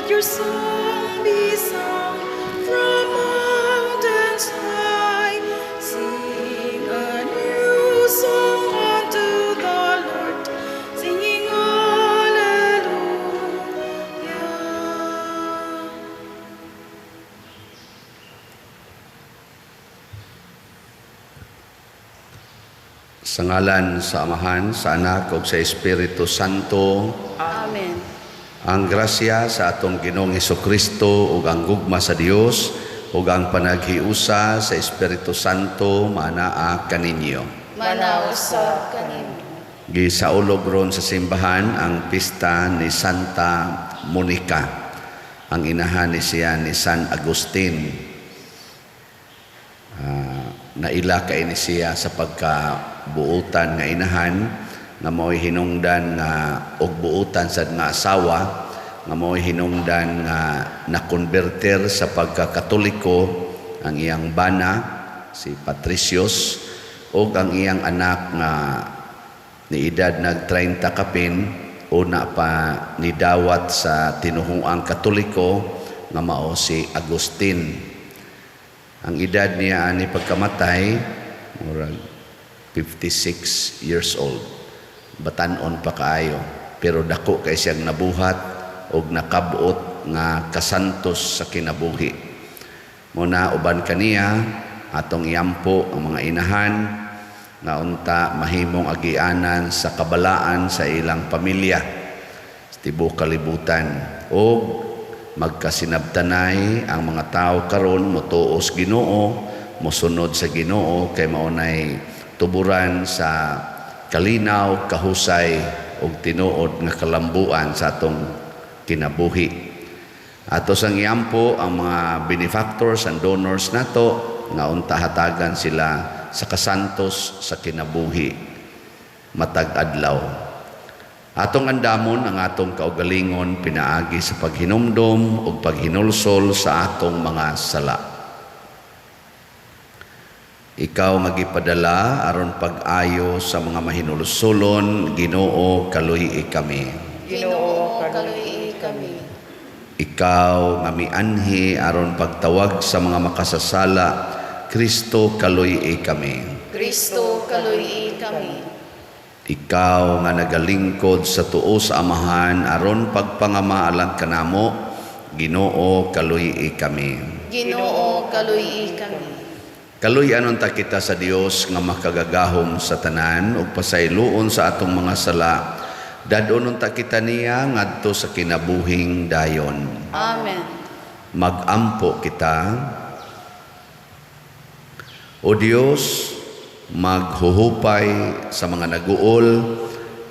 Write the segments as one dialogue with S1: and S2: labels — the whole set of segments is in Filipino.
S1: let your song be sung from mountains high. Sing a new song unto the Lord, singing hallelujah.
S2: Sa ngalan sa Amahan, sa Anak, ug sa Espiritu Santo.
S1: Amen.
S2: Ang grasya sa atong Ginoong Hesukristo ug ang gugma sa Dios ug ang panaghiusa sa Espiritu Santo manaa kaninyo.
S1: Manausab kanimo.
S2: Gisaulog ron sa simbahan ang pista ni Santa Monica, ang inahan ni siya ni San Agustin. Naila kay ni siya sa pagkabuutan nga inahan nga mao'y hinungdan nga og buutan sad nga asawa nga mao'y hinungdan nga nakonberter sa pagkakatoliko ang iyang bana si Patricius ug ang iyang anak nga ni edad nag 30 kapin una pa nidawat sa tinuhuang katoliko nga mao si Agustin. Ang edad niya ani pagkamatay murag 56 years old. Batan-on pa kaayo, pero dako kay siyang nabuhat og nakabuot nga kasantos sa kinabuhi. Muna uban kaniya atong iyampo ang mga inahan nga unta mahimong agianan sa kabalaan sa ilang pamilya sa tibuok kalibutan og magkasinabtanay ang mga tao karon motuos Ginoo, mosunod sa Ginoo kay maunay tuburan sa kalinaw, kahusay ug tinuod nga kalambuan sa atong kinabuhi. Ato sang iyampo ang mga benefactors and donors nato nga unta hatagan sila sa kasantos sa kinabuhi matag adlaw. Atong andamon ang atong kaugalingon pinaagi sa paghinumdom ug paghinulsol sa atong mga sala. Ikaw nga gipadala aron pag-ayo sa mga mahinulsolon, Ginoo kaluhi kami.
S1: Ginoo kaluhi kami.
S2: Ikaw nga mianhi aron pagtawag sa mga makasasala, Kristo kaluhi kami.
S1: Kristo kaluhi kami.
S2: Ikaw nga nagalingkod sa tuo sa Amahan aron pagpangamaalang kanamo, Ginoo kaluhi kami.
S1: Ginoo kaluhi kami.
S2: Kaluy anon ta kita sa Dios nga makagagahom sa tanan ug pasayloon sa atong mga sala. Dadonon ta kita niya ngadto sa kinabuhing dayon.
S1: Amen.
S2: Magampo kita. O Dios, maghuhupay sa mga naguol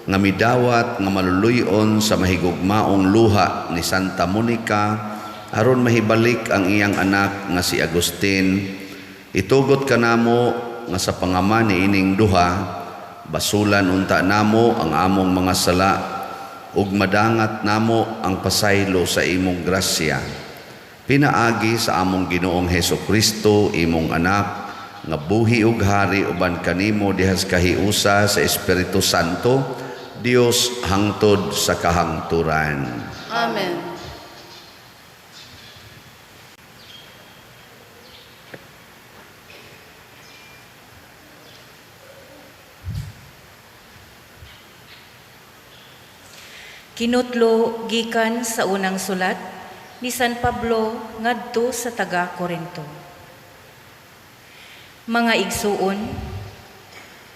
S2: nga midawat nga maluluyon sa mahigugmaong luha ni Santa Monica aron mahibalik ang iyang anak nga si Agustin. Itugot kanamo nga sa pangaman ni ining duha basulan unta namo ang among mga sala ug madangat namo ang pasaylo sa imong grasya. Pinaagi sa among Ginoong Hesukristo imong anak nga buhi ug hari uban kanimo dihas kahiusa sa Espiritu Santo, Dios hangtod sa kahangturan.
S1: Amen.
S3: Kinutlo gikan sa unang sulat ni San Pablo ngadto sa taga-Korinto. Mga igsuon,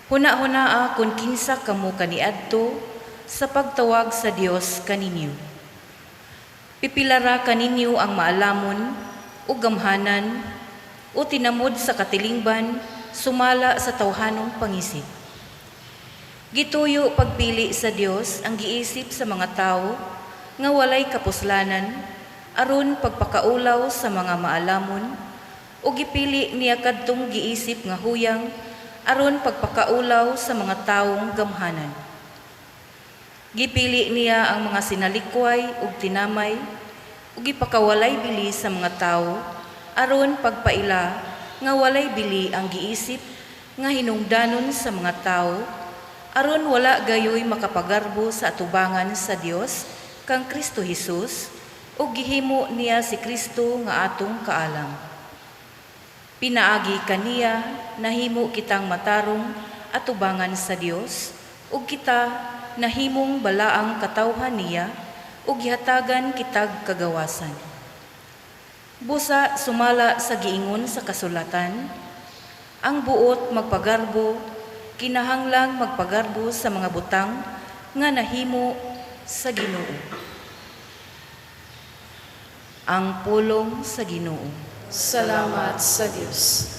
S3: huna-hunaa kung kinsa kamo kaniadto sa pagtawag sa Dios kaninyo. Pipilara kaninyo ang maalamon o gamhanan o tinamod sa katilingban sumala sa tawhanong pangisip. Gituyo pagpili sa Dios ang giisip sa mga tao nga walay kapuslanan aron pagpakaulaw sa mga maalamon o gipili niya kadtong giisip nga huyang aron pagpakaulaw sa mga taong gamhanan. Gipili niya ang mga sinalikway ug tinamay ug gipakawalay bili sa mga tao aron pagpaila nga walay bili ang giisip nga hinungdanon sa mga tao aron wala gayoy makapagarbo sa atubangan sa Dios kang Kristo Jesus ug gihimo niya si Kristo nga atong kaalam. Pinaagi kaniya nahimo kitang matarong atubangan sa Dios, ug kita nahimong balaang katawhan niya, ug gihatagan kitag kagawasan. Busa sumala sa giingon sa kasulatan, ang buot magpagarbo, kinahanglang magpagarbo sa mga butang nga nahimo sa Ginoo. Ang pulong sa Ginoo.
S1: Salamat sa Diyos.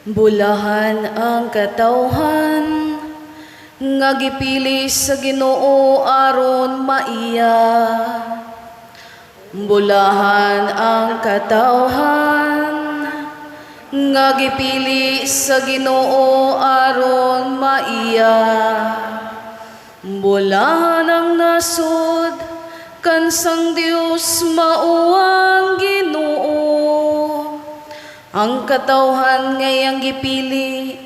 S1: Bulahan ang katawhan nga gipili sa Ginoo aron maiya. Bulahan ang katawhan nga gipili sa Ginoo aron maiya. Bulahan ang nasod kansang Dios mauang Ginoo. Ang katawhan ngayang gipili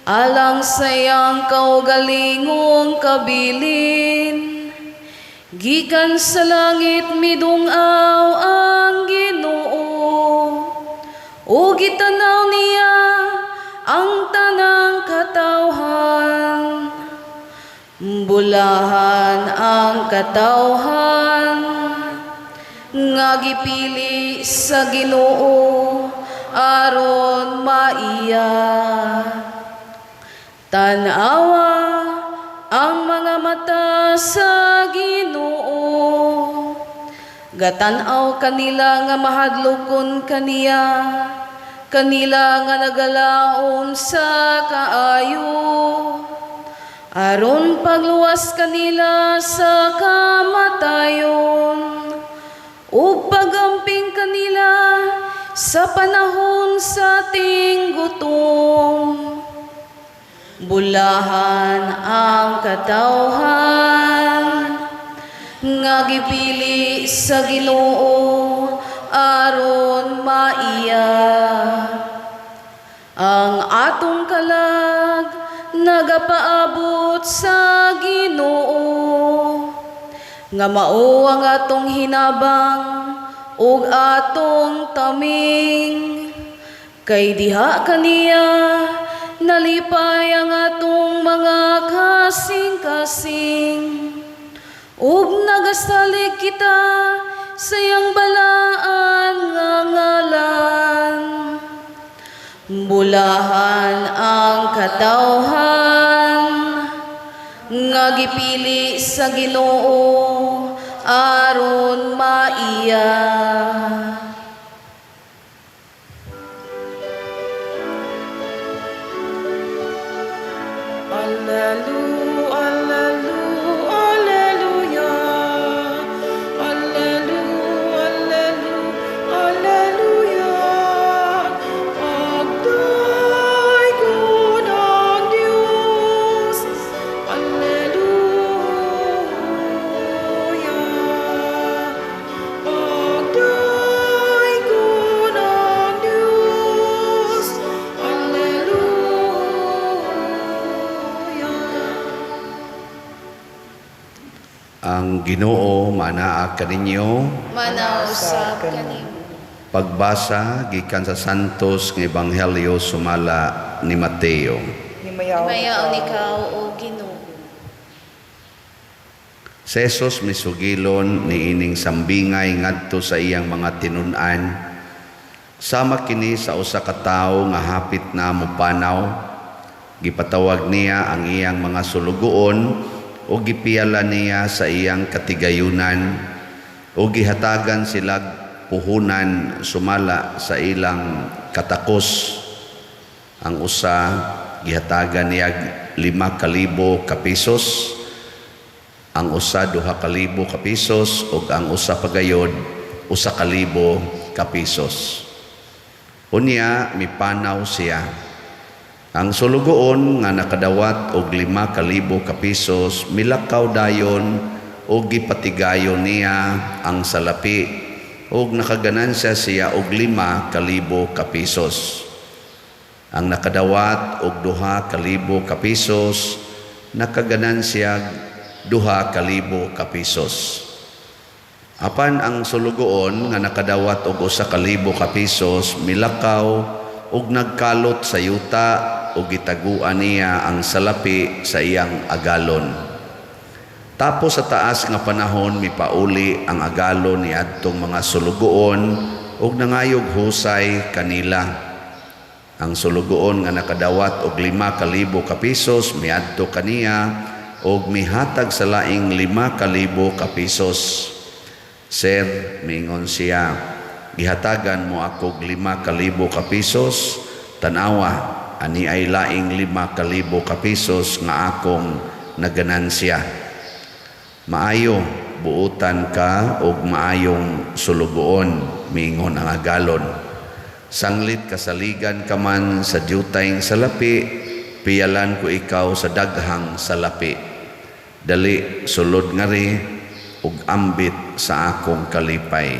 S1: alang sayang kaugalingong kabilin. Gikan sa langit midungaw ang Ginoo, o gitanaw niya ang tanang katawhan. Bulahan ang katawhan nga gipili sa Ginoo aron maiya. Tanawa ang mga mata sa Ginoo, gatanaw kanila nga mahadlokon kaniya, kanila nga nagalaom sa kaayo, aron pagluwas kanila sa kamatayon, ug pagamping kanila sa panahon sa ating gutom. Bulahan ang katawhan nga gipili sa Ginoo aron maiya. Ang atong kalag nagapaabot sa Ginoo, nga mao ang atong hinabang ug atong taming. Kay diha kaniya nalipay ang atong mga kasing-kasing, ug nagasalig kita sa iyang balaan nga ngalan. Bulahan ang katawhan nga gipili sa Ginoo aron maiya.
S2: Ang Ginoo manaa kaninyo.
S1: Manausap kanimo.
S2: Pagbasa gikan sa Santos nga Ebanghelyo sumala ni Mateo.
S1: Himayaon ikaw, O Ginoo.
S2: Si Jesus misugilon ni ining sambingay ngadto sa iyang mga tinun-an. Sama kini sa usa ka tawo nga hapit na mopanaw. Gipatawag niya ang iyang mga sulugoon o gipiyala niya sa iyang katigayunan o gihatagan sila puhunan sumala sa ilang katakos. Ang usa gihatagan niya 5,000 ka pesos, ang usa 2,000 ka pesos ug ang usa pagayod 1,000 ka pesos. Unya mipanaw siya. Ang sulugoon nga nakadawat og 5,000 ka pesos milakaw dayon og gipatigayon niya ang salapi og nakaganansya siya og 5,000 ka pesos. Ang nakadawat og 2,000 ka pisos nakaganansiyag 2,000 ka pisos. Apan ang sulugoon nga nakadawat og 1,000 ka pisos milakaw ug nagkalot sa yuta ug gitaguan niya ang salapi sa iyang agalon. Tapos sa taas nga panahon mipauli ang agalon niadtong mga sulugoon ug nangayog husay kanila. Ang sulugoon nga nakadawat og 5,000 ka pisos miadto kaniya ug mihatag sa laing 5,000 ka pisos. Sir, mingon siya, gihatagan mo ako 5,000 ka pisos, tanawa, ani ay laing 5,000 ka pisos nga akong naganansya. Maayo, buutan ka og maayong sulugoon, mingon ang agalon. Sanglit kasaligan ka man sa diyutayng salapi, piyalan ko ikaw sa daghang salapi. Dali, sulod nga ri, ug ambit sa akong kalipay.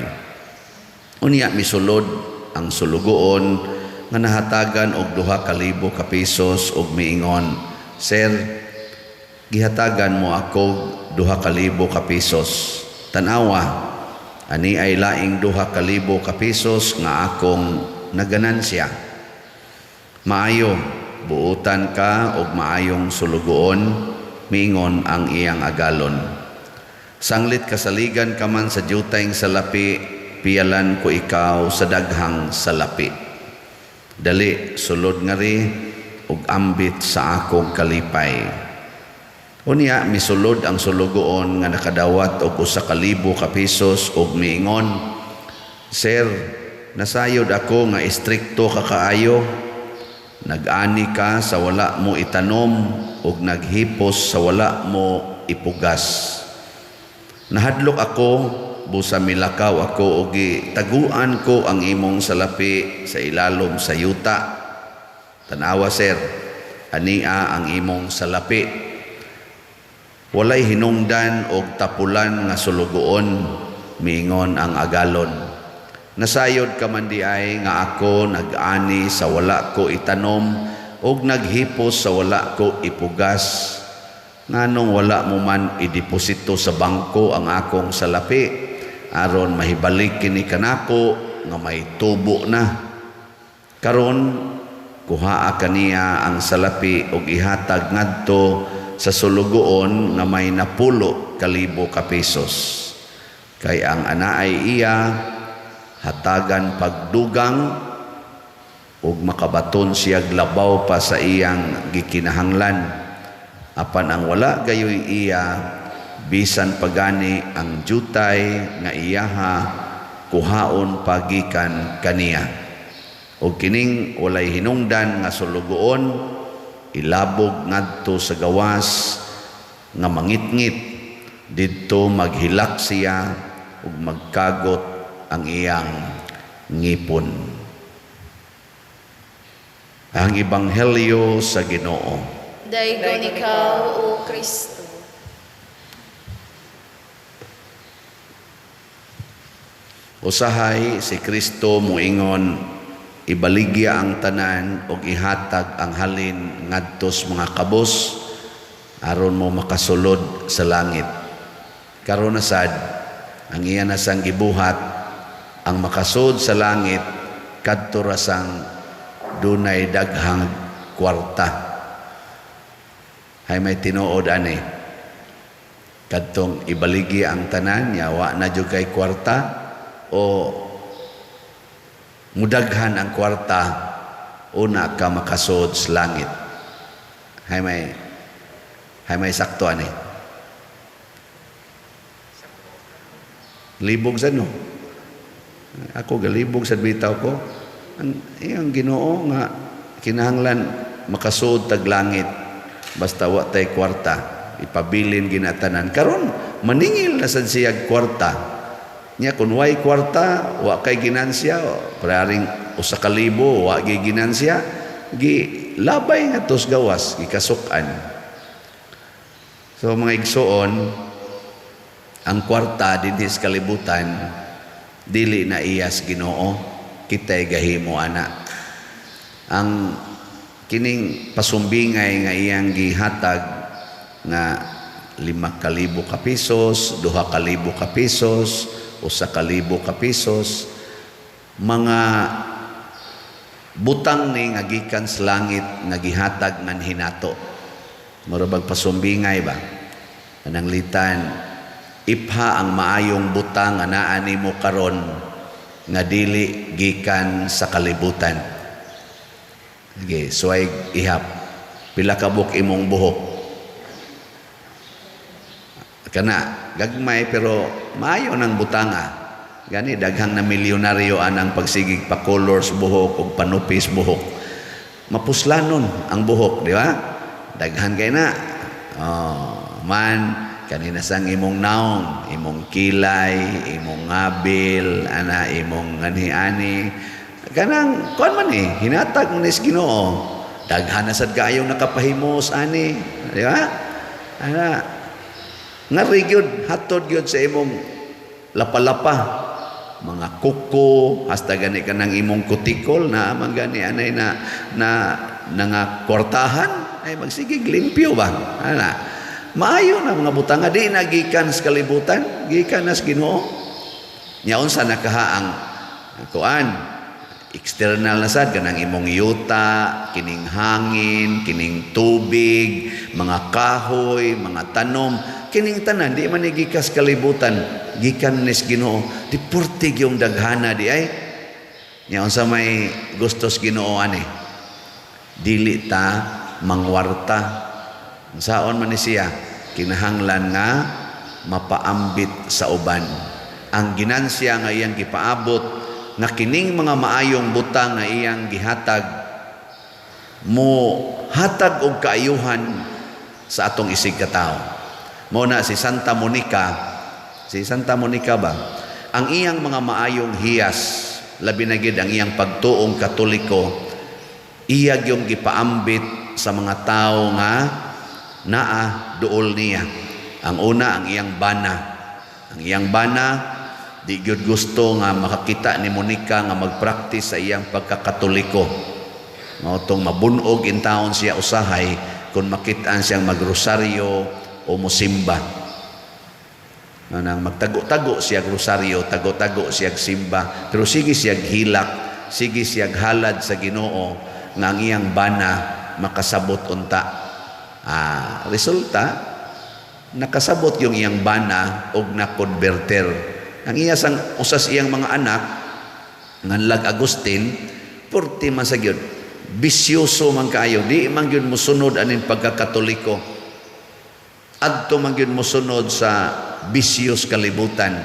S2: Unya misulod ang sulugoon nga nahatagan og 2,000 ka pisos ug miingon, Sir, gihatagan mo ako 2,000 ka pisos. Tanawa, ani ay laing 2,000 ka pisos nga akong naganansya. Maayo, buutan ka og maayong sulugoon, miingon ang iyang agalon. Sanglit kasaligan ka man sa diyutayng salapi, piyalan ko ikaw sa daghang salapi. Dali, sulod nga ri, ug ambit sa akong kalipay. Unya, misulod ang sulugoon nga nakadawat og 1,000 ka pisos ug miingon, Sir, nasayod ako nga istrikto ka kaayo. Nag-ani ka sa wala mo itanom ug naghipos sa wala mo ipugas. Nahadlok ako, busa milakaw ako ug taguan ko ang imong salapi sa ilalom sa yuta. Tanawa, Sir, ania ang imong salapi. Walay hinungdan og tapulan nga sulugoon, miingon ang agalon. Nasayod ka man di ay nga ako nag-ani sa wala ko itanom ug naghipos sa wala ko ipugas. Nganong wala mo man ideposito sa bangko ang akong salapi aron mahibalik kini kanako nga may tubo na. Karon kuhaa kaniya ang salapi ug ihatag ngadto sa sulugoon nga may 10,000 ka pisos. Kay ang anaay iya hatagan pagdugang ug makabaton siya labaw pa sa iyang gikinahanglan. Apan ang wala gayoy iya, bisan pagani ang jutay nga iyaha, kuhaon pagikan kaniya. O kining walay hinungdan nga sulugoon, ilabog ngadto sa gawas nga mangitngit, didto maghilak siya ug magkagot ang iyang ngipon. Ang Ebanghelyo sa Ginoo.
S1: Daygon ikaw, O Kristo.
S2: Usahay si Kristo muingon, ibaligya ang tanan o ihatag ang halin ngadtos mga kabos aron mo makasulod sa langit. Karon nasad ang iya nasang gibuhat ang makasud sa langit kadto rasang dunay daghang kwarta. Hay may tinuod ani kadtong ibaligi ang tanan yawa na jud kay kwarta o mudaghan ang kwarta una ka makasud sa langit. Hay may sakto ani libog sa no ako galibog sa bitaw ko ang iyang Ginoo nga kinahanglan makasud tag langit basta wa tay kwarta ipabilin ginatanan karon maningil na sad siya kwarta nya kun way kwarta wa kay ginansya praring 1,000 wa gi ginansya gi labay nga tos gawas gikasukan. So mga igsoon, ang kwarta dinhi sa kalibutan dili na iyas Ginoo, kitay gahimo ana. Ang kining pasumbingay nga iyang gihatag nga 5,000 ka pesos, 2,000 ka pesos, 1,000 ka pesos, mga butang ni nga gikan sa langit nga gihatag ngan hinato. Murabag pasumbingay ba? Anang litan, ipha ang maayong butang nga naa nimo karon nga dili gikan sa kalibutan. Okay, so ay ihap. Pila ka buk imong buhok. Kana, gagmay pero maayo ng butanga. Gani, daghang na milyonaryo anang pagsigig pa colors buhok o panupis buhok. Mapuslanon ang buhok, di ba? Daghan kay na. Man, kanina sang imong naong, imong kilay, imong ngabil, ana, imong ani-ani. Kanang, kuan man hinatag mo nis Ginoo. Daghan na sad kaayong nakapahimos, ani. Di ba? Ana, nga rigyod, hatod gyud sa imong lapalapa. Mga kuko, hasta gani ka ng imong kutikol na magani anay na nga kwartahan, ay magsigig limpyo ba? Ana, maayo na mga butanga, di nagikan sa kalibutan, gikan na sa Ginoo. Nyaon sa nakahaang kuan, external na sad kanang imong yuta, kining hangin, kining tubig, mga kahoy, mga tanom, kining tanan di man gikas kalibutan, gikan nis Ginoo. Di purtig yung daghana di ay. Nyaon sa may gustos Ginoo ani. Dili ta mangwarta. Saon man ni siya, kinahanglan nga mapaambit sa uban. Ang ginansya nga iyang gipaabot nga kining mga maayong butang nga iyang gihatag mo hatag og kaayuhan sa atong isig katao. Mao na si Santa Monica ba? Ang iyang mga maayong hiyas, labi na gid ang iyang pagtuong Katoliko, iyag yung gipaambit sa mga tao nga naa duol niya. Ang una, ang iyang bana. Ang iyang bana, di gyud gusto nga makakita ni Monica nga magpraktis sa iyang pagkakatoliko. Mao tong mabunog in taon siya usahay kung makitaan siyang magrosaryo o musimba. Nang magtago-tago siya rosaryo, tago-tago siya simba, pero sige siya hilak, sige siya halad sa Ginoo nga ang iyang bana makasabot unta. Resulta, nakasabot yung iyang bana og na-converter. Ang iya sang usas iyang mga anak, nganlag Agustin, purti man sa gyud, bisyoso man kaayo, di man gyud mosunod aning pagkakatoliko. Adto man gyud mosunod sa bisyos kalibutan.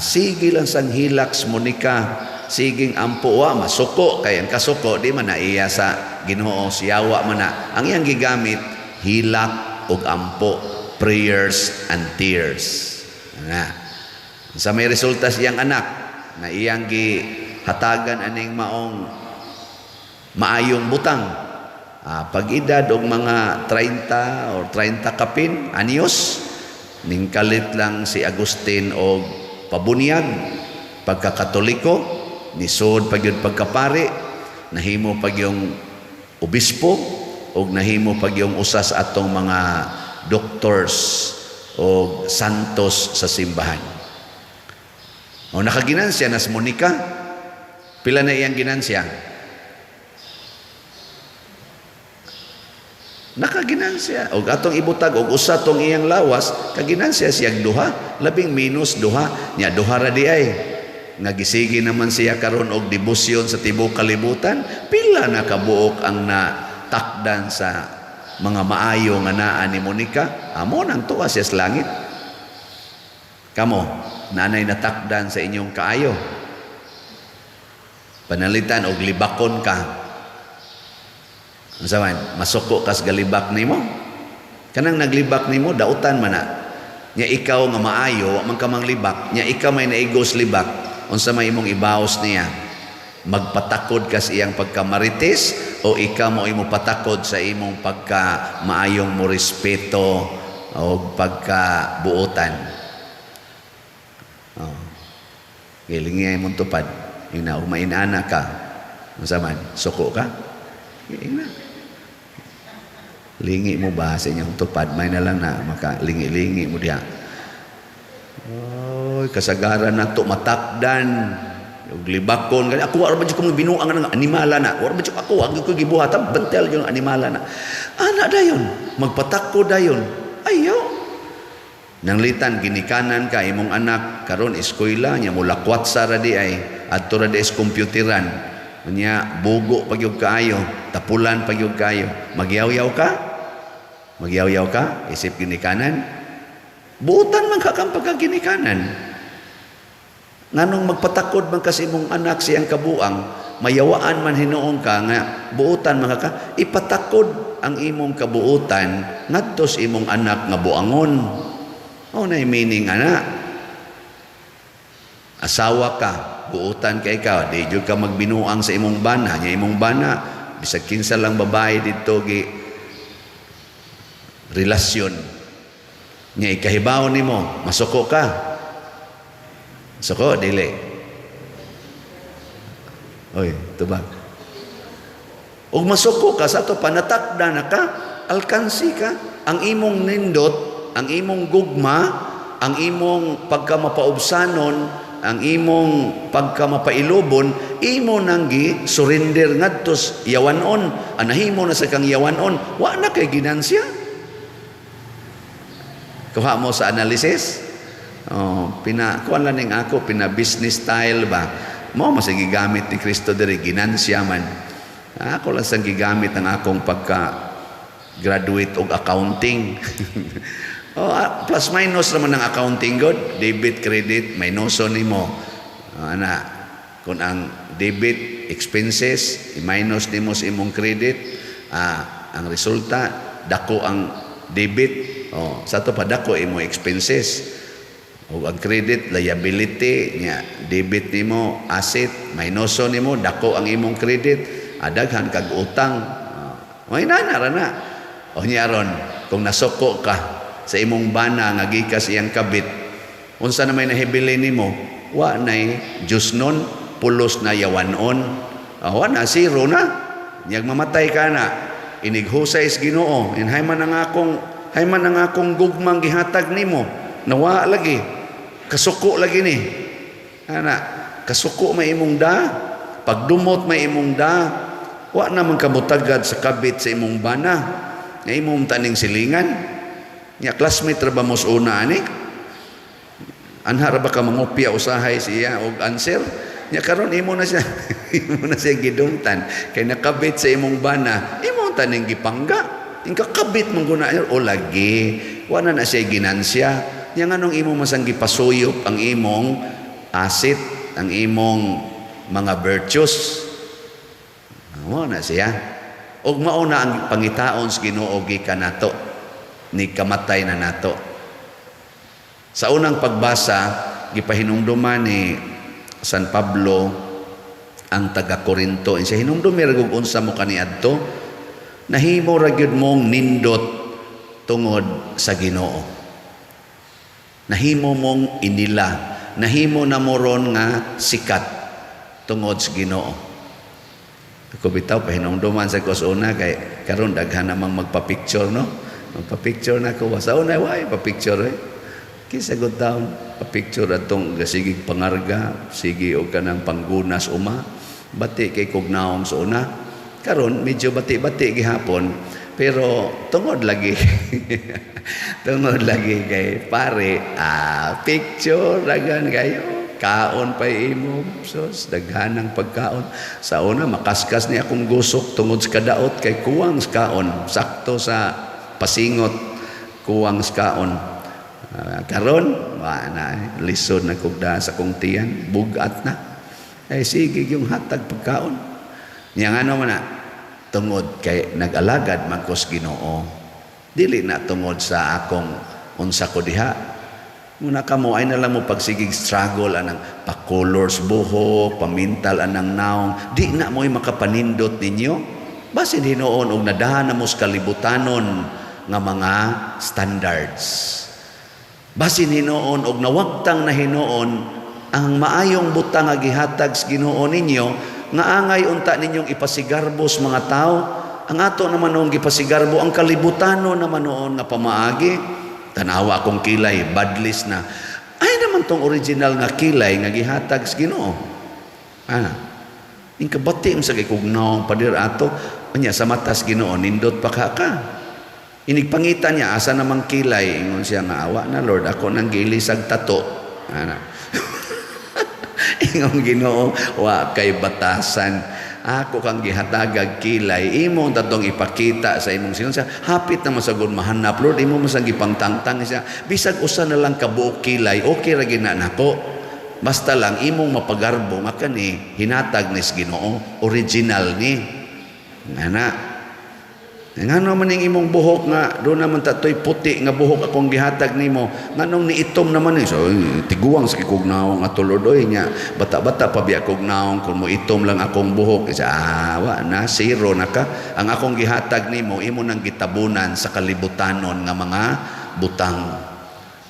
S2: Sige lang sang hilaks Monica, siging ampo masuko kay ang kasuko di man naiya sa Ginoo, siyawa man na. Ang iyang gigamit hilak ug ampo, prayers and tears. Sa may resulta siyang anak na iyang gihatagan aning maong maayong butang. Pag-edad og mga 30 or 30 kapin anyos, ningkalit lang si Agustin og pabunyag pagkakatoliko, nisod pag yung pagkapari, nahimo pag yung obispo, o nahimo pag yung usas atong mga doctors o santos sa simbahan. O nakaginansya nas Monica, pila na iyang ginansya? Nakaginansya. O atong ibutag, o usa tong iyang lawas, kaginansya siyang duha, labing minus duha, niya duha ra di ay. Nagisigi naman siya karon og debosyon sa tibuok kalibutan, pila na kabuok ang natakdan sa mga maayo nga naa ni Monica. Amo nang tuwa siya sa langit. Kamo, nanay natakdan sa inyong kaayo. Panalitan og libakon ka. Saman, masuko kas galibak nimo. Kanang naglibak nimo dautan man na. Nya ikaw nga maayo, wa man ka manglibak, nya ikaw may naigos libak. Unsa may imong ibaos niya? Magpatakod ka sa iyang pagkamarites o ikaw mo imo patakod sa imong pagka maayong mo respeto o pagkabuotan. Gilingi imong tupad. Ina umainana ka. Unsa man? Suko ka? Ina. Lingi mo ba sa inyong tupad? May na lang na makalingi-lingi mo diha. Oy, kasagaran na to matakdan. Yung libakon, ako wala ba dyan kong binuang ng animala na? Wala ba dyan ako, wag ko gibuhatan, bantel yung animala na. Ana dayon, magpatakko dayon. Ayaw. Nanglitan, ginikanan ka, imong anak, karon eskwela, niya mula kwatsa radi ay, adto radi is computeran. Niya, bugo pagyog kaayo, tapulan pagyog kaayo. Magyaw-yaw ka? Magyaw-yaw ka? Isip ginikanan? Buutan man kakang pagkaginikanan. Nganong magpatakod man kasi imong anak siyang kabuang, mayawaan man hinuon ka nga buutan man ka, ipatakod ang imong kabuutan ngadto sa imong anak nga buangon. O na meaning ana. Asawa ka, buutan ka ikaw, di jud ka magbinuang sa imong bana, nya imong bana bisag kinsa lang babae dito gi relasyon. Nya ikahibaw nimo, masuko ka. Suko, dili. Oy, tubag. Ug masuko ka sa to panatakda na ka, alkansi ka, ang imong nindot, ang imong gugma, ang imong pagkamapaubsanon, ang imong pagkamapailubon, imo nanggi surrender ngadtos yawanon, anahimo na sa kang yawanon, wa na kay ginansya. Kuha mo sa analysis. Kuan lang ning ako, business style ba? Mo masigi gamit ni Kristo diri ginansya man. Ako lang sang gigamit ang akong pagka-graduate og accounting. Plus minus naman ang accounting god, debit credit minuso nimo. Ana kun ang debit expenses i-minus nimo sa imong credit, ang resulta dako ang debit. Sa to pa dako imo expenses. O ang credit liability nya debit nimo asset minuso nimo dako ang imong credit adaghan kag utang may nanara na o nya ron kung nasuko ka sa imong bana nga gikas iyang kabit unsa na may nahibili nimo wa nay Diyos nun pulos na yawanon wa na zero na nyag mamatay ka na inighusay sa Ginoo hay man ang akong gugmang gihatag nimo nawa lagi kasuko lagi ni. Ana, kasuko may imong da, pagdumot may imong da, wa naman kamutagad sa kabit sa imong bana. Nga imong taning silingan. Nya classmate ra ba mo sa una ani? Anhar ba ka mangopya usahay siya og answer? Nya karon imo na siya gidungtan kay nakabit sa imong bana. Imong taning gipangga. Ingka kabit mong guna o lagi. Wa na siya ginansya. Yang anong imo masanggi pasuyop ang imong asset, ang imong mga virtues. Mo na siya. Og mao na ang pangitaon sa Ginoo gikan nato ni kamatay na nato. Sa unang pagbasa gipahinumduman ni San Pablo ang taga Corinto. Siya hinumdumi ra gug unsa mo kaniadto. Nahimo ra gyud mong nindot tungod sa Ginoo. Nahimo mong inila, nahimo na moron nga sikat tungod sa Ginoo. Ako bitaw pahinumduman sa kusuna kay karon daghan namang magpa-picture no. Magpa-picture na ko sa una way pa-picture Kisa good taon pa-picture atong sige pangarga, sige og kanang panggunas uma. Bati kay kugnaong sa una. Karon medyo bati-bati gihapon pero tungod lagi. Tungod lagi kay pare, picture dagan kayo. Kaon pa imo, sos daghanang pagkaon. Sa una makaskas ni akong gusok tungod sa kadaot kay kuwang sa kaon, sakto sa pasingot kuwang sa kaon. Karon na lisod na kugda sa kong tiyan, bugat na. Ay sige yung hatag pagkaon. Yang ano man na tungod kay nag-alagad magkos Ginoo. Dili na tungod sa akong unsa ko diha. Muna kamo ay nalang mo pagsigig struggle anang pa-colors buhok, pamintal anang naong, di na mo'y makapanindot ninyo. Basin hinoon og nadahan na mo sa kalibutanon nga mga standards. Basin hinoon og nawagtang na hinoon ang maayong butang nga gihatag sa Ginoo ninyo nga angay unta ninyong ipasigarbos mga tao ang ato naman noon gipasigarbo ang kalibutano naman noon nga pamaagi. Tanawa akong kilay, badlis na. Ay naman tong original nga kilay nga gihatag sa Ginoo. Yung kabati mo sa kikugnaw padir ato, anya sa matas Ginoo, nindot pa ka. Inigpangita niya, asa namang kilay, ingon siya nga, awa na Lord, ako nang gilisag tato. Ingon Ginoo, wa kay batasan. Ako kang gihatagag kilay, imo tatong ipakita sa imong sinon siya. Hapit na masagod mahanap, Lord, imo masang gipangtangtang siya. Bisag usa na lang kabuok kilay, okay ra gina nako. Basta lang imong mapagarbo nga kani hinatag ni Ginoo, original ni. Ngano man ning imong buhok nga do naman tatoy puti nga buhok akong gihatag nimo. Nganong niitom naman ni so tiguang sa kikugnaw nga tulodoy nya. Bata-bata pa biya kugnaw kun mo itom lang akong buhok. Wa na zero na ka. Ang akong gihatag nimo imo nang gitabunan sa kalibutanon nga mga butang.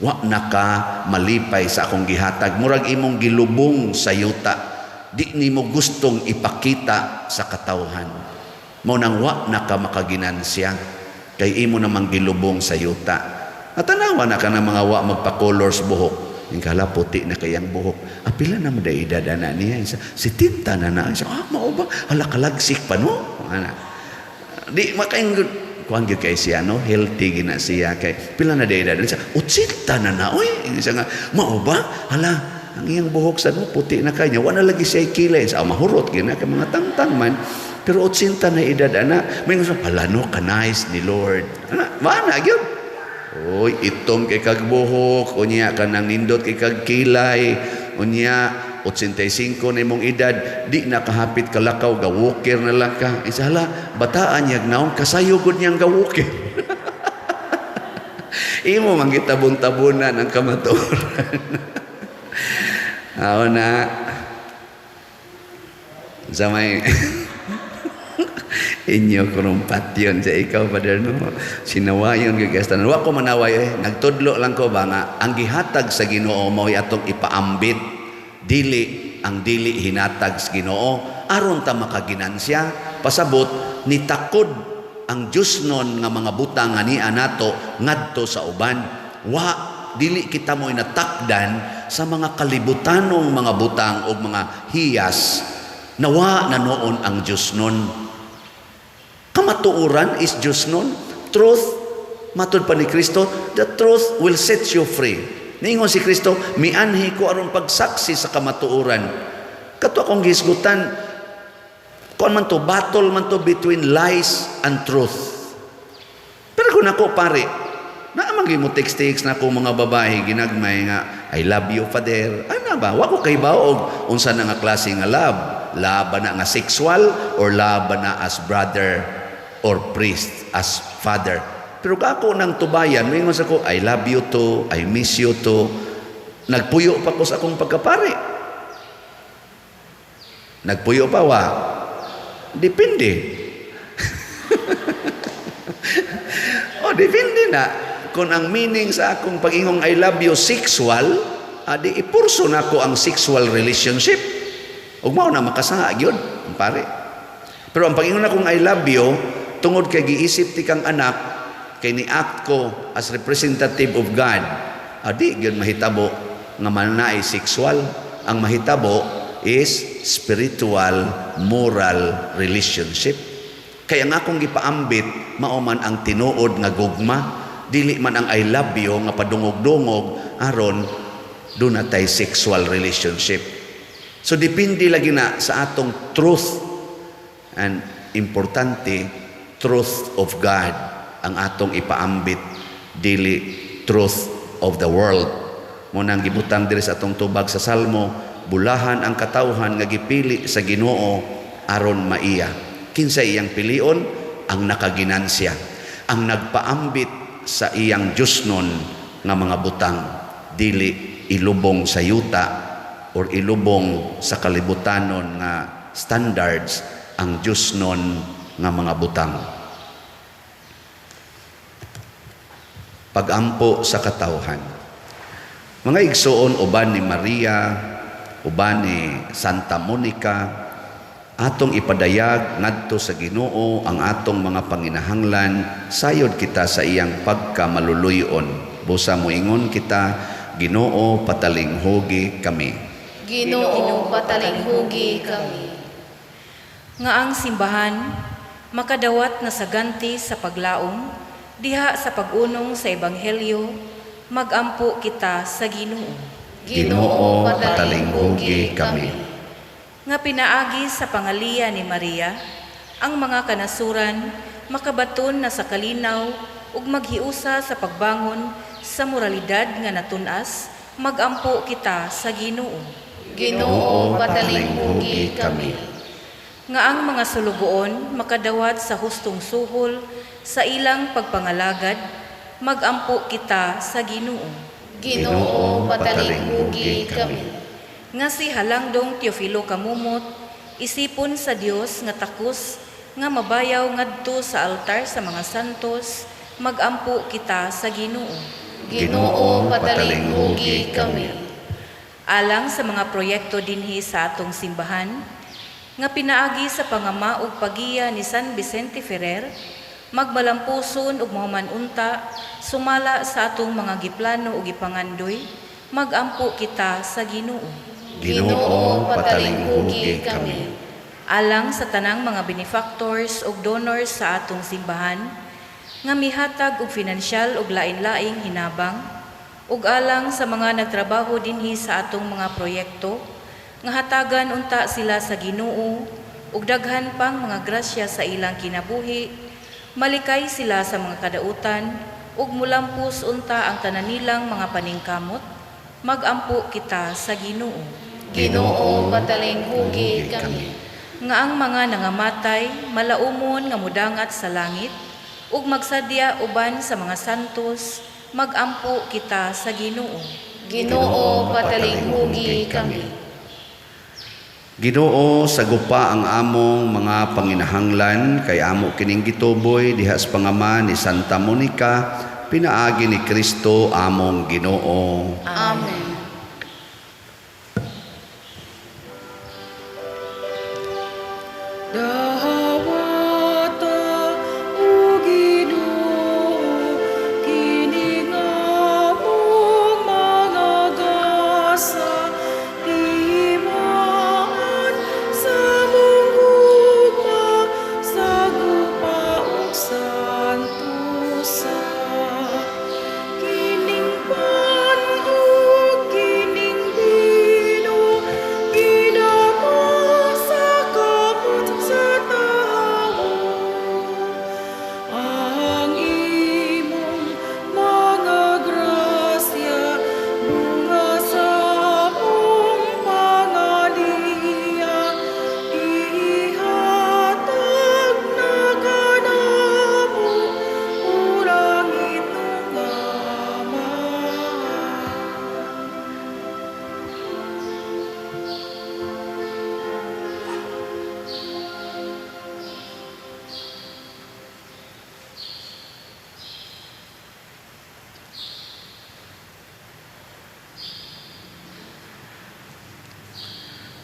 S2: Wa na ka malipay sa akong gihatag. Murag imong gilubong sa yuta. Di nimo gustong ipakita sa katawhan. Mo nang wa na ka makaginansya kay imo namang gilubong sa yuta. Natanawa na ka ng mga wa magpa-colors buhok. Yung kala puti na kayang buhok. Apila na mo da idadana niya. Si tinta na na. Mao ba? Hala kalagsik pa no? Di makaing kuan gyud kay siya no, healthy gina siya kay pila na da idadana siya. Utsinta na na. Oy, siya nga mao ba? Hala ang iyang buhok sa no puti na kanya. Wa na lagi siya kilay. Sa mahurot gina kay mga tangtang man. Pero 80 na edad, may gusto, palano ka nice ni Lord. Mana, yun. Uy, itom kay kagbuhok, unya ka nang nindot kay kagkilay, unya, 85 na imong edad, di nakahapit kalakaw, gawokir na lang ka. Isala, bataan niyag naong, kasayugod niyang gawokir. Imo mangitabon-tabunan ang kamaturan. Ako na, sa may... inyo kurumpat yun sa ikaw, Father, no? Sinawayon gagastanan. Wa ko manaway, nagtudlo lang ko ba nga, ang gihatag sa Ginoo mo atong ipaambit, ang dili hinatag sa Ginoo, aron ta makaginansya, pasabot, nitakod ang Diyos nun nga mga butang nga niya nato, ngadto sa uban. Wa, dili kita mo inatakdan sa mga kalibutanong mga butang o mga hiyas, nawa na noon ang Diyos nun. Kamatuuran is Diyos nun. Truth, matod pa ni Kristo, the truth will set you free. Ningon si Kristo, mianhi ko aron pagsaksi sa kamatuuran. Kato akong gisgutan, kung man to, battle man to between lies and truth. Pero kung ako, pare, naamang mo text na akong mga babae, ginagmay nga, I love you, Father. Ano ba? Wako kay baog. Unsa na nga klase nga love? Love na nga sexual or love na as brother or priest, as father? Pero ako nang tubayan, mingon sa ko, I love you to, I miss you to. Nagpuyo pa ko sa akong pagkapari. Nagpuyo pa wa. Depende. Depende na. Kung ang meaning sa akong pag-ingong I love you sexual, di ipurso na ko ang sexual relationship. Ug mao na makasanga gyud, pare. Pero ang pag-ingon akong I love you, tungod kay giisip ti kang anak, kay ni-act ko as representative of God, di gyud mahitabo nga mananaay sexual. Ang mahitabo is spiritual, moral relationship. Kaya nga akong gipaambit, mao man ang tinuod nga gugma, dili man ang I love you nga padungog-dungog, aron doon na tayo sexual relationship. So depende lagi na sa atong truth, and importante, truth of God ang atong ipaambit, dili truth of the world. Munang gibutang diri sa atong tubag sa Salmo, bulahan ang katawhan nga gipili sa Ginoo aron maiya. Kinsa iyang pilion? Ang nakaginansya, ang nagpaambit sa iyang Diyos nun nga mga butang, dili ilubong sa yuta or ilubong sa kalibutanon nga standards ang Diyos nun nga mga butang. Pagampo sa katawhan. Mga igsoon, uban ni Maria, uban ni Santa Monica, atong ipadayag ngadto sa Ginoo ang atong mga panginahanglan sayod kita sa iyang pagkamaluluyon. Busa moingon kita, Ginoo patalinghugi kami.
S1: Ginoo patalinghugi kami.
S3: Nga ang simbahan makadawat na saganti sa paglaom diha sa pagunong sa ebanghelyo, magampo kita sa Ginoo.
S2: Ginoo patalinghugi kami.
S3: Nga pinaagi sa pangaliya ni Maria, ang mga kanasuran makabaton na sa kalinaw ug maghiusa sa pagbangon sa moralidad nga natunas, magampo kita sa Ginoo.
S1: Ginoo patalinghugi kami.
S3: Nga ang mga sulugoon makadawat sa hustong suhol sa ilang pagpangalagad, magampo kita sa Ginoo.
S1: Ginoo patalinghugi kami.
S3: Nga si Halangdong Teofilo Kamumot, isipon sa Dios nga takos nga mabayaw ngadto sa altar sa mga santos, magampo kita sa Ginoo.
S1: Ginoo patalinghugi kami.
S3: Alang sa mga proyekto dinhi sa atong simbahan, nga pinaagi sa pangama ug pagiya ni San Vicente Ferrer, magmalampuson ug mahumanunta, sumala sa atong mga giplano ug gipangandoy, magampo kita sa Ginoo.
S2: Ginoo patalinghugi kami.
S3: Alang sa tanang mga benefactors ug donors sa atong simbahan, nga mihatag og finansyal ug lain-laing hinabang, ug alang sa mga nagtrabaho dinhi sa atong mga proyekto, nga hatagan unta sila sa Ginoo ug daghan pang mga grasya sa ilang kinabuhi, malikay sila sa mga kadautan ug mulampos unta ang tanan nilang mga paningkamot, magampo kita sa Ginoo.
S1: Ginoo patalinghugi kami.
S3: Nga ang mga nangamatay malaumon nga mudangat sa langit ug magsadya uban sa mga santos, magampo kita sa Ginoo.
S1: Ginoo patalinghugi kami.
S2: Ginoo, sagupa ang among mga panginahanglan kay amo kining gituboy diha sa pangama ni Santa Monica, pinaagi ni Kristo among Ginoo.
S1: Amen.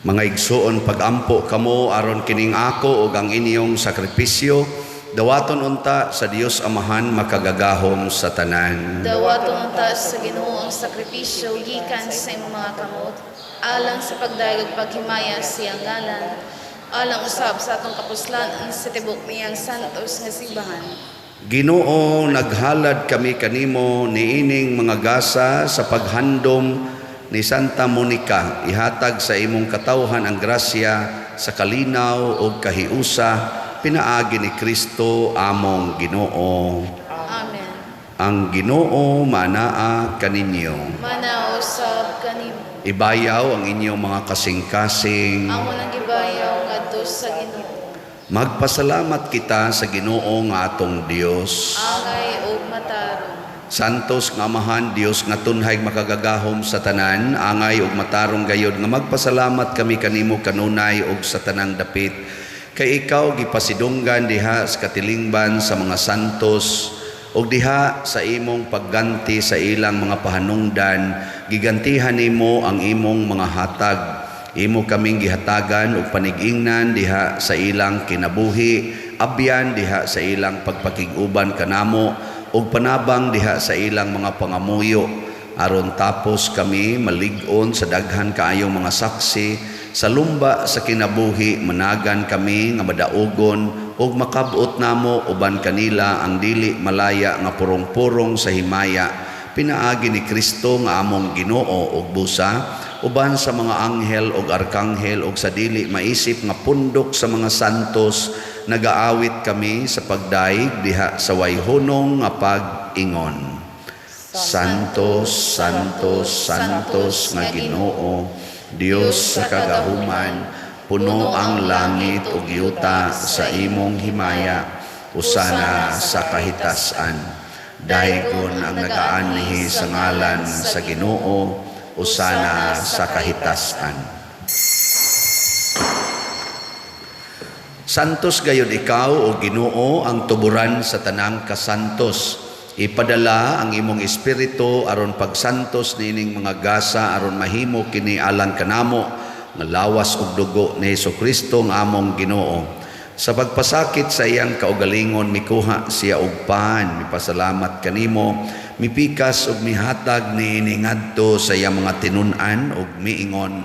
S2: Mga igsoon, pagampo kamo aron kining ako ug ang inyong sakripisyo, dawaton unta sa Dios Amahan makagagahom sa tanan.
S1: Dawaton unta sa Ginoo ang sakripisyo gikan sa imong mga kamot, alang sa pagdayeg paghimaya siyang ngalan, alang usab sa atong kapuslanan sa tibok niyang santos nga simbahan.
S2: Ginoo, naghalad kami kanimo niining mga gasa sa paghandom ni Santa Monica, ihatag sa imong katawhan ang grasya sa kalinaw o kahiusa, pinaagi ni Kristo among Ginoo.
S1: Amen.
S2: Ang Ginoo manaa kaninyo.
S1: Manausab kanimo.
S2: Ibayaw ang inyong mga kasing-kasing.
S1: Amo nang gibayaw ngadto sa Ginoo.
S2: Magpasalamat kita sa Ginoo nga atong Dios.
S1: Angay ug matarong.
S2: Santos nga Amahan Dios nga tunhay makagagahom sa tanan, angay ug matarong gayod nga magpasalamat kami kanimo kanunay ug sa tanang dapit. Kay ikaw gipasidunggan diha sa katilingban sa mga santos ug diha sa imong pagganti sa ilang mga pahanungdan, gigantihan nimo ang imong mga hatag. Imo kaming gihatagan ug panigingnan diha sa ilang kinabuhi, abyan diha sa ilang pagpakig-uban kanamo, ug panabang diha sa ilang mga pangamuyo, aron tapos kami malig-on sa daghan kaayong mga saksi sa lumba sa kinabuhi, managan kami nga madaugon ug makabot namo uban kanila ang dili malaya nga purong-purong sa himaya, pinaagi ni Kristo nga among Ginoo ug busa, uban sa mga anghel ug arkanghel ug sa dili maisip nga pundok sa mga santos, nagaawit kami sa pagdaig diha sa wayhunong nga pag-ingon. Santos, Santos, Santos nga Ginoo, Dios sa kagahuman, puno ang langit ug yuta sa imong himaya, usana sa kahitasan. Daygon ang nagaanhi sa ngalan sa Ginoo, usana sa kahitasan. Santos gayud ikaw o Ginoo ang tuburan sa tanang kasantos. Ipadala ang imong espiritu aron pagsantos nining mga gasa aron mahimo kini alang kanamo nga lawas ug dugo ni Hesukristo nga among Ginoo. Sa pagpasakit sa iyang kaugalingon mikuha siya og pan, mipasalamat kanimo, mipikas ug mihatag niini ngadto sa iyang mga tinun-an ug miingon,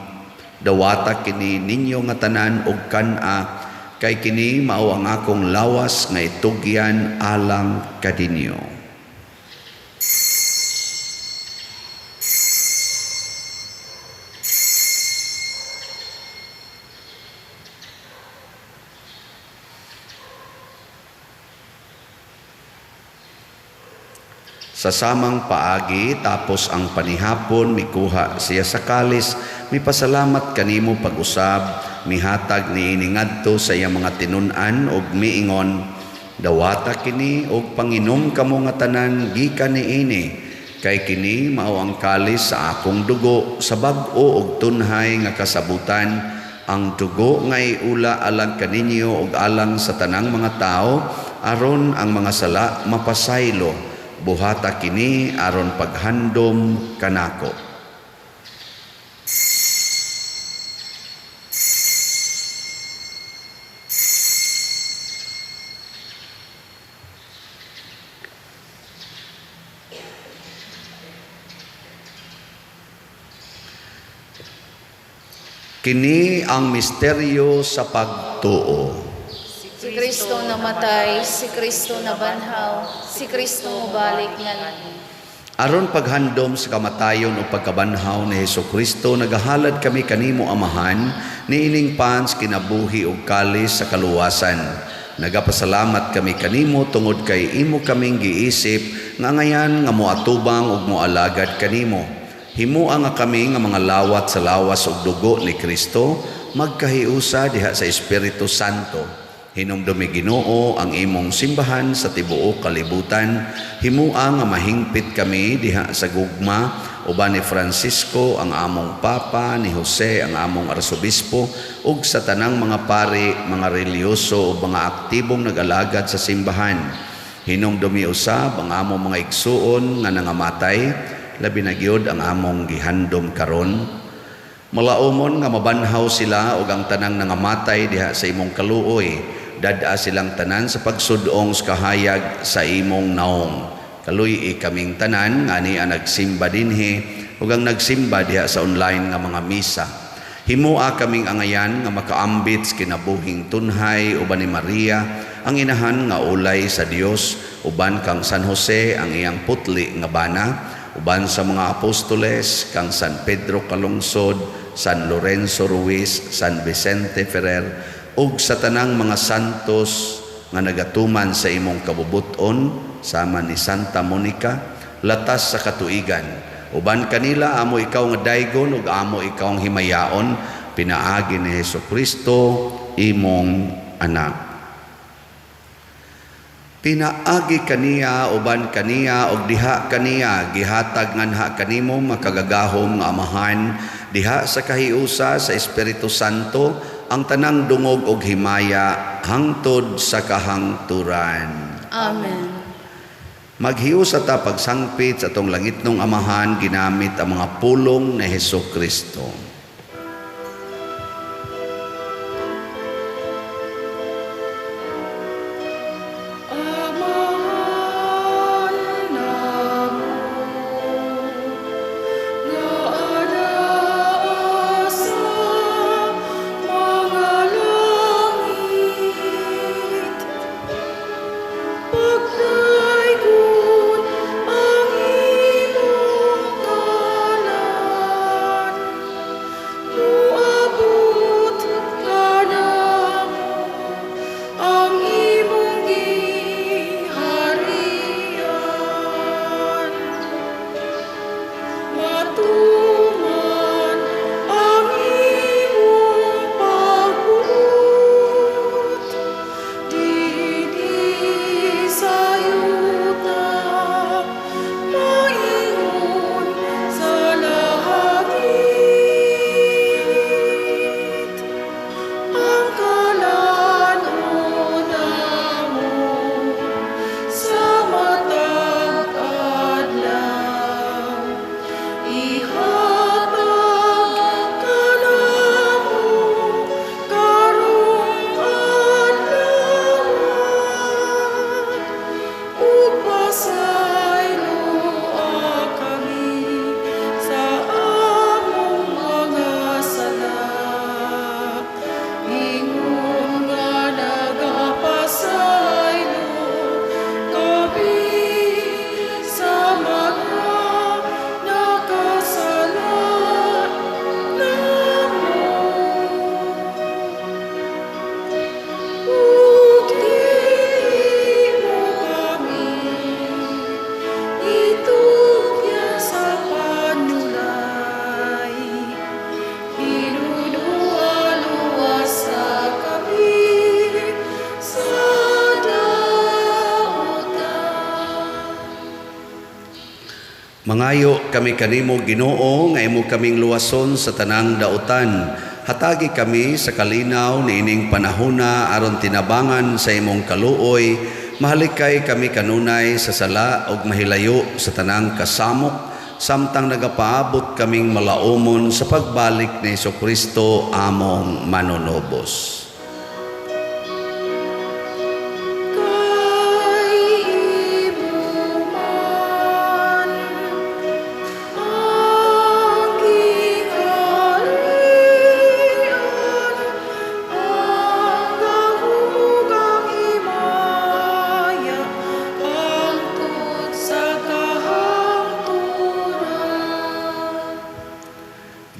S2: dawata kini ninyo nga tanan og kan-a, kay kini mao ang akong lawas nga itugyan alang kadinyo. Sa samang paagi tapos ang panihapon mikuha siya sa kalis, mipasalamat kanimo pag-usab, mihatag niini ngadto sa iyang mga tinun-an ug miingon, dawata kini og panginom kamo nga tanan gikan niini, kay kini mao ang kalis sa akong dugo sa bag-o ug tunhay nga kasabutan, ang dugo nga iula alang kaninyo ug alang sa tanang mga tao, aron ang mga sala mapasaylo. Buhata kini aron paghandom kanako. Kini ang misteryo sa pagtuo.
S1: Si Kristo namatay, si Kristo nabanhaw, si Kristo mubalik nga.
S2: Aron paghandom sa kamatayon o pagkabanhaw ni Hesukristo, nagahalad kami kanimo Amahan, niining pans kinabuhi ug kalis sa kaluwasan. Nagapasalamat kami kanimo tungod kay imo kaming giisip nga ngayan nga moatubang ug moalagad kanimo. Himuang nga kami nga mga lawat sa lawas ug dugo ni Kristo, magkahiusa diha sa Espiritu Santo. Hinumdumi Ginoo ang imong simbahan sa tibuok kalibutan, himuang nga mahingpit kami diha sa gugma uban ni Francisco ang among Papa, ni Jose ang among Arsobispo ug sa tanang mga pari, mga reliyoso ug mga aktibong nag-alagad sa simbahan. Hinumdumi usab ang among mga igsuon nga nangamatay, labi na gyud ang among gihandom karon. Malaumon nga mabanhaw sila ug ang tanang nangamatay diha sa imong kaluoy, dada silang tanan sa pagsudong sa kahayag sa imong naong. Kaluy kaming tanan nga niya nagsimba dinhi ug ang nagsimba diha sa online nga mga misa. Himua kaming angayan nga makaambit sa kinabuhing tunhay uban ni Maria, ang inahan nga ulay sa Dios, uban kang San Jose ang iyang putli nga bana, uban sa mga apostoles kang San Pedro Calungsod, San Lorenzo Ruiz, San Vicente Ferrer, ug sa tanang mga santos nga nagatuman sa imong kabubuton, sama ni Santa Monica, latas sa katuigan. Uban kanila amo ikaw nga daygon ug amo ikaw ang himayaon, pinaagi ni Hesukristo imong anak. Pinaagi kaniya uban kaniya og diha kaniya gihatag nganha kanimo makagagahom nga Amahan, diha sa kahiusa sa Espiritu Santo, ang tanang dungog og himaya hangtod sa kahangturan.
S1: Amen.
S2: Maghius ta pagsangpit sa atong langitnong Amahan ginamit ang mga pulong ni Hesukristo. Mangayo kami kanimo Ginoo nga imo kaming luwason sa tanang dautan. Hatagi kami sa kalinaw niining panahona aron tinabangan sa imong kaluoy. Mahalikay kami kanunay sa sala ug mahilayo sa tanang kasamok samtang nagapaabot kaming malaumon sa pagbalik ni Jesucristo among manunobos.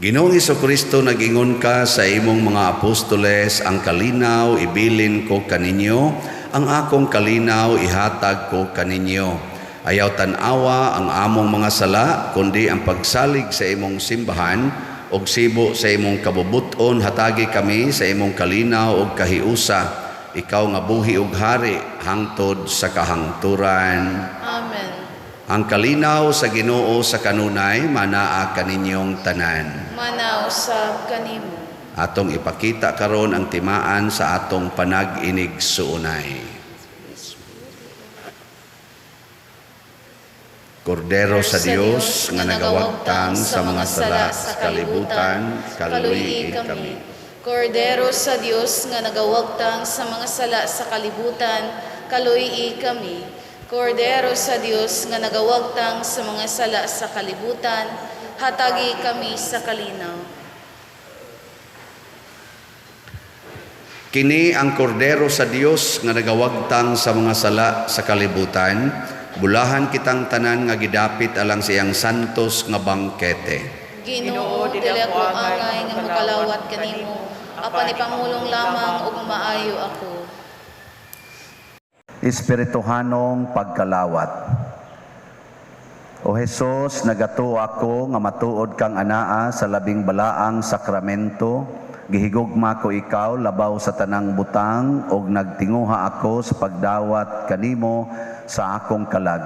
S2: Ginoong Jesucristo, nag-ingon ka sa imong mga apostoles, ang kalinaw ibilin ko kaninyo, ang akong kalinaw ihatag ko kaninyo. Ayaw tanawa ang among mga sala, kundi ang pagsalig sa imong simbahan, og sibo sa imong kabubuton, hatagi kami sa imong kalinaw og kahiusa. Ikaw nga buhi ug hari, hangtod sa kahangturan.
S1: Amen.
S2: Ang kalinaw sa Ginoo sa kanunay, manaa kaninyong tanan.
S1: Manaw sa kanimo.
S2: Atong ipakita karon ang timaan sa atong panag-inig suunay. Kordero sa Dios nga nagawagtang sa mga sala sa kalibutan, kaluyi kami.
S1: Kordero sa Dios nga nagawagtang sa mga sala sa kalibutan, kaluyi kami. Kordero sa Dios nga nagawagtang sa mga sala sa kalibutan, hatagi kami sa kalinaw.
S2: Kini ang kordero sa Dios nga nagawagtang sa mga sala sa kalibutan, bulahan kitang tanan nga gidapit alang siyang santos nga bangkete.
S1: Ginoo, dili ako angay nga makalawat kanimo, apan ipamulong lamang ug maayo ako.
S2: Espirituhanong pagkalawat. O Jesus, nagato ako nga matuod kang anaa sa labing balaang sakramento, gihigugma ko ikaw labaw sa tanang butang og nagtinguha ako sa pagdawat kanimo sa akong kalag.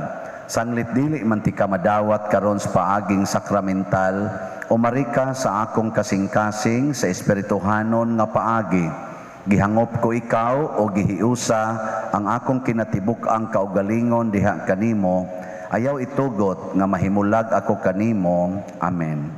S2: Sanglit dili man ti ka madawat karon sa paaging sakramental, o marika sa akong kasing-kasing sa espirituhanon nga paagi. Gihangop ko ikaw o gihiusa ang akong kinatibuk ang kaugalingon diha kanimo, ayaw itugot nga mahimulag ako kanimo. Amen.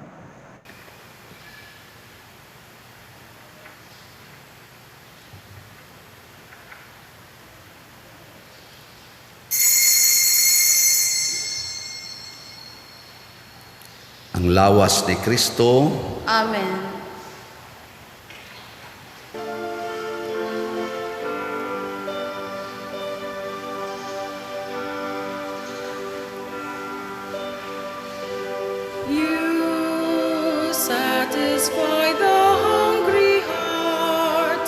S2: Ang lawas ni Kristo.
S1: Amen.
S4: You satisfy the hungry heart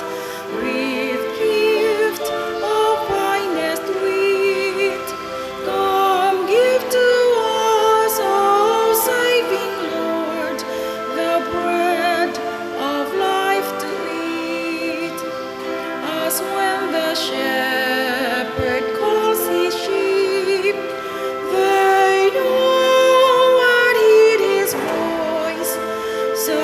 S4: with gift of finest wheat. Come, give to us, O saving Lord, the bread of life to eat. As when the shepherd calls his sheep, they know and heed his voice. So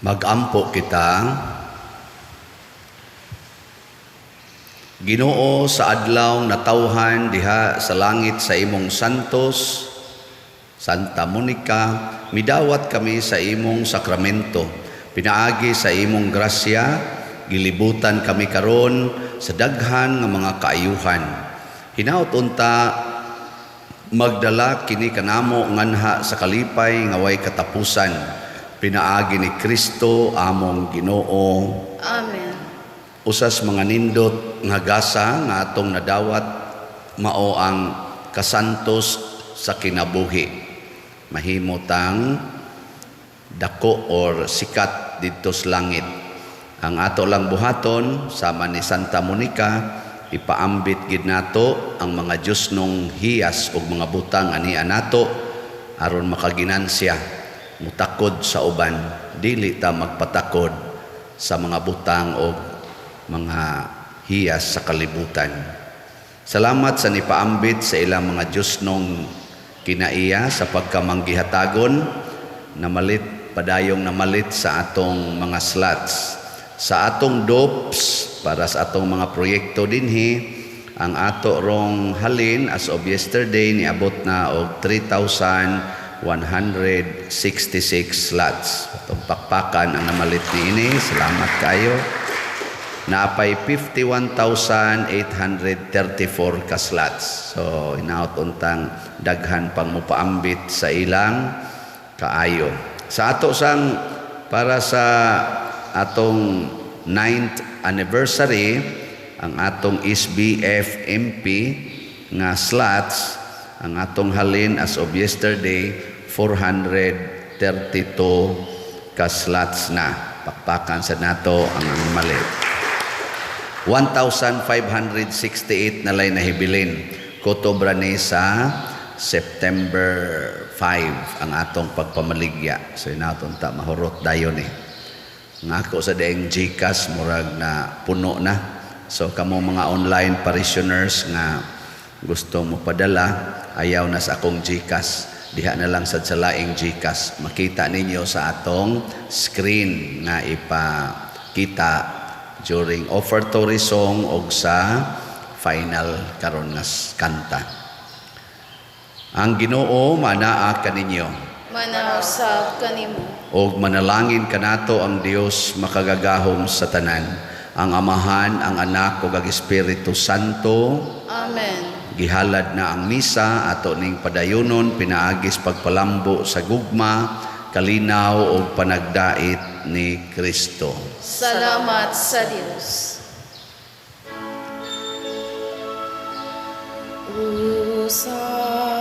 S2: Magampo kita. Ginoo, sa adlaw natawhan diha sa langit sa imong santos, Santa Monica, midawat kami sa imong sakramento. Pinaagi sa imong grasya, gilibutan kami karon sa daghan nga mga kaayuhan. Hinaut unta magdala kini kanamo nganha sa kalipay nga way katapusan. Pinaagi ni Kristo among Ginoo.
S1: Amen.
S2: Usas mga nindot nga gasa nga atong nadawat mao ang kasantos sa kinabuhi. Mahimutang dako or sikat didto sa langit. Ang ato lang buhaton sama ni Santa Monica, ipaambit gid nato ang mga Dios nung hiyas ug mga butang ani anato aron makaginansya mutakod sa uban, dili ta magpatakod sa mga butang o mga hiyas sa kalibutan. Salamat sa nipaambit sa ilang mga Diyos nung kinaiya sa pagkamanggihatagon, padayong namalit sa atong mga slots. Sa atong dopes, para sa atong mga proyekto dinhi, ang ato rong halin as of yesterday niabot na og 3,166 slots. Itong pakpakan ang namalit niini. Salamat kayo. Naapay 51,834 ka slots. So, inaot untang daghan pang mupaambit sa ilang kaayo. Sa ato sang para sa atong 9th anniversary, ang atong SBF MP nga slots, ang atong halin as of yesterday, 432 ka slots na. Pakpakan sa nato ang mali. 1,568 na lay nahibilin. Kotobra ni sa September 5 ang atong pagpamaligya. So inaton ta mahurot dayon eh. Ngako sa daing GCash murag na puno na. So kamo mga online parishioners nga gusto mo padala, ayaw na sa akong GCash. Diha na lang sa laing GCash. Makita ninyo sa atong screen nga ipakita during offertory song o sa final karon nga kanta. Ang Ginoo manaa kaninyo.
S1: Manausab kanimo.
S2: Og manalangin kanato ang Dios makagagahom sa tanan. Ang Amahan, ang Anak ug ang Espiritu Santo.
S1: Amen.
S2: Gihalad na ang misa ato ning padayunon pinaagis pagpalambo sa gugma, kalinaw ug panagdait ni Kristo.
S1: Salamat sa Dios.
S4: Usa